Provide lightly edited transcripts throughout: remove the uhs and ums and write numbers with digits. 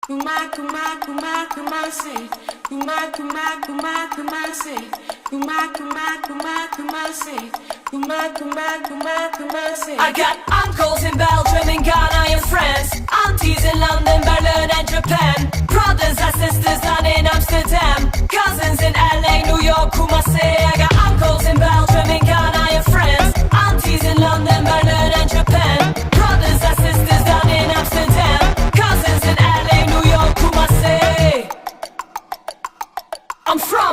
Kumasi, Kumasi, Kumasi. I got uncles in Belgium, in Ghana, and France, aunties in London, Berlin, and Japan, brothers and sisters down in Amsterdam, cousins in LA, New York, Kumasi. I got uncles in Belgium, in Ghana, and France, aunties in London, Berlin, and Japan, brothers and sisters down in Amsterdam, cousins in LA, New York, Kumasi. I'm from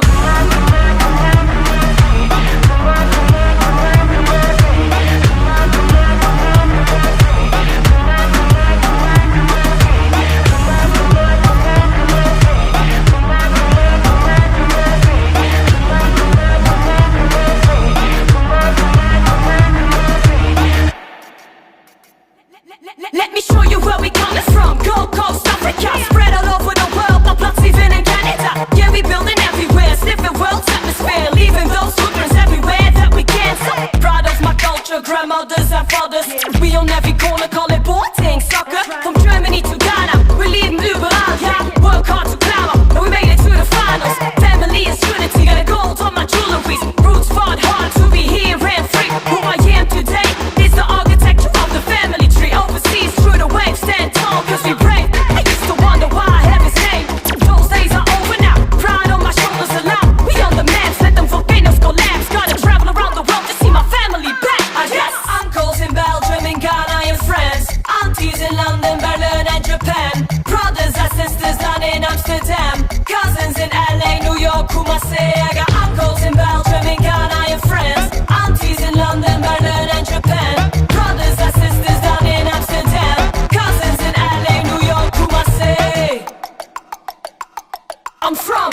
Let me show you where we coming from. Gold Coast, Africa, spread all over the world. My blood's even in Canada. Yeah, we building everywhere, sniffing world's atmosphere, leaving those footprints everywhere that we can. So proud of my culture, grandmothers and fathers. We on every corner, call it Boateng soccer. From Germany to Ghana, we're leading Liberal, yeah. Work hard to climb up, and we made it to the finals. Family is unity, got a gold on my jewelry. Roots fought hard to be here and free. Who I am today is the architecture of the family tree. Overseas through the waves, stand tall cause we brave. I used to wonder why I have his name. Those days are over now, pride on my shoulders aloud. We on the maps, let them volcanoes collapse. Gotta travel around the world to see my family back. I got uncles in Belgium, in Ghana, and France, aunties in London, Berlin, and Japan, brothers and sisters down in Amsterdam, cousins in LA, New York, Kumasi. I got uncles in Belgium, in Ghana, and France, aunties in London, Berlin, and Japan, brothers and sisters down in Amsterdam, cousins in LA, New York, Kumasi. I'm from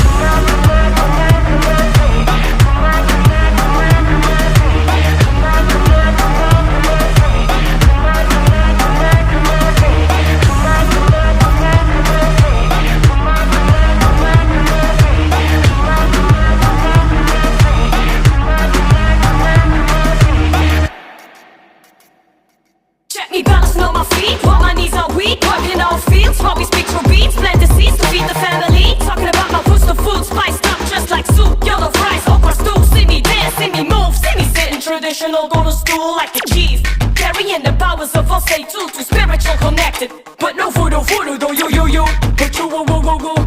Check me, balancing on my feet, while my knees are weak. Working all fields, while we speak through beats. Plant the seeds to feed the family. Talking about my roots, the food spiced up just like soup. Yellow fries, okra stew. See me dance, see me move, see me sitting traditional. Go to school like a chief. Carrying the powers of all say too spiritual connected. But no voodoo, though you. But you, woo.